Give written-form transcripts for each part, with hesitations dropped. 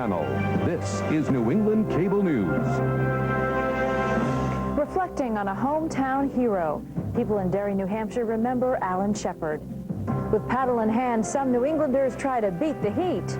Channel. This is New England Cable News. Reflecting on a hometown hero, people in Derry, New Hampshire remember Alan Shepard. With paddle in hand, some New Englanders try to beat the heat.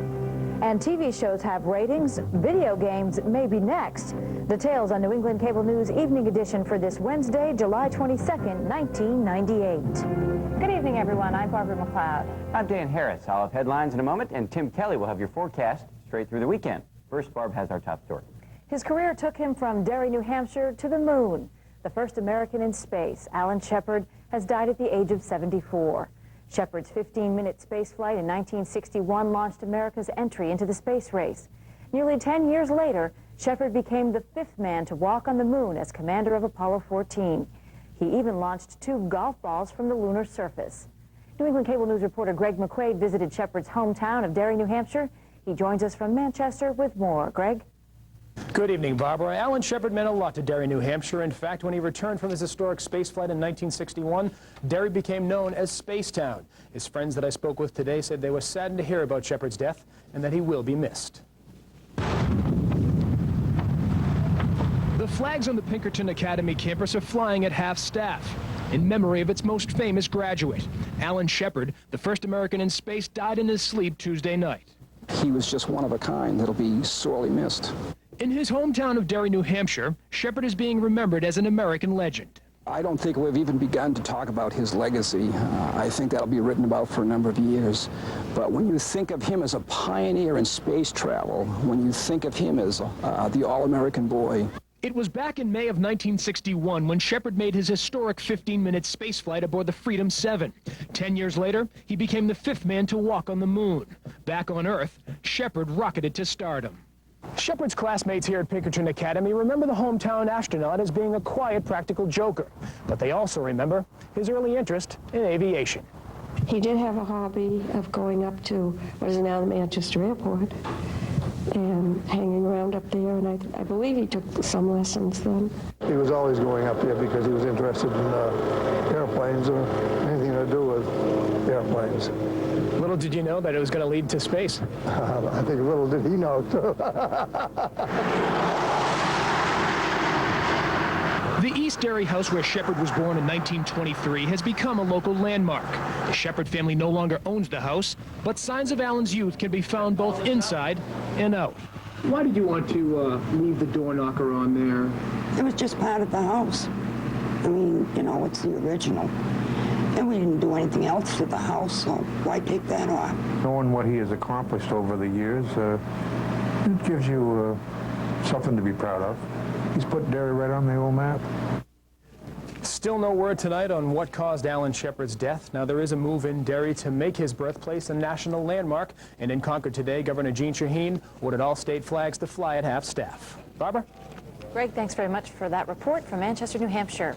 And TV shows have ratings. Video games may be next. Details on New England Cable News Evening Edition for this Wednesday, July 22nd, 1998. Good evening, everyone. I'm Barbara McQuade. I'm Dan Harris. I'll have headlines in a moment, and Tim Kelly will have your forecast straight through the weekend. First, Barb has our top story. His career took him from Derry, New Hampshire to the moon. The first American in space, Alan Shepard, has died at the age of 74. Shepard's 15-minute space flight in 1961 launched America's entry into the space race. Nearly 10 years later, Shepard became the fifth man to walk on the moon as commander of Apollo 14. He even launched 2 golf balls from the lunar surface. New England Cable News reporter Greg McQuade visited Shepard's hometown of Derry, New Hampshire. He joins us from Manchester with more. Greg? Good evening, Barbara. Alan Shepard meant a lot to Derry, New Hampshire. In fact, when he returned from his historic space flight in 1961, Derry became known as Spacetown. His friends that I spoke with today said they were saddened to hear about Shepard's death and that he will be missed. The flags on the Pinkerton Academy campus are flying at half-staff in memory of its most famous graduate. Alan Shepard, the first American in space, died in his sleep Tuesday night. He was just one of a kind that'll be sorely missed. In his hometown of Derry, New Hampshire, Shepard is being remembered as an American legend. I don't think we've even begun to talk about his legacy. I think that'll be written about for a number of years. But when you think of him as a pioneer in space travel, when you think of him as the all-American boy. It was back in May of 1961 when Shepard made his historic 15-minute spaceflight aboard the Freedom 7. 10 years later, he became the fifth man to walk on the moon. Back on Earth, Shepard rocketed to stardom. Shepard's classmates here at Pinkerton Academy remember the hometown astronaut as being a quiet, practical joker. But they also remember his early interest in aviation. He did have a hobby of going up to what is now the Manchester Airport and hanging around up there, and I believe he took some lessons then. He was always going up there because he was interested in airplanes or anything to do with airplanes. Little did you know that it was going to lead to space. I think little did he know, too. The East Derry house where Shepard was born in 1923 has become a local landmark. The Shepard family no longer owns the house, but signs of Alan's youth can be found both inside and out. Why did you want to leave the door knocker on there? It was just part of the house. I mean, you know, it's the original. And we didn't do anything else to the house, so why take that off? Knowing what he has accomplished over the years, it gives you something to be proud of. He's put Derry right on the old map. Still no word tonight on what caused Alan Shepard's death. Now, there is a move in Derry to make his birthplace a national landmark. And in Concord today, Governor Jean Shaheen ordered all state flags to fly at half-staff. Barbara? Greg, thanks very much for that report from Manchester, New Hampshire.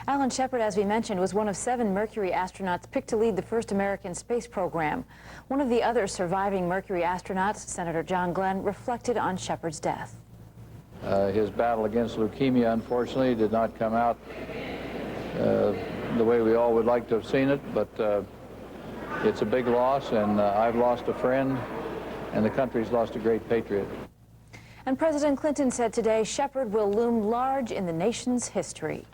Alan Shepard, as we mentioned, was one of 7 Mercury astronauts picked to lead the first American space program. One of the other surviving Mercury astronauts, Senator John Glenn, reflected on Shepard's death. His battle against leukemia, unfortunately, did not come out the way we all would like to have seen it, but it's a big loss, and I've lost a friend, and the country's lost a great patriot. And President Clinton said today Shepard will loom large in the nation's history.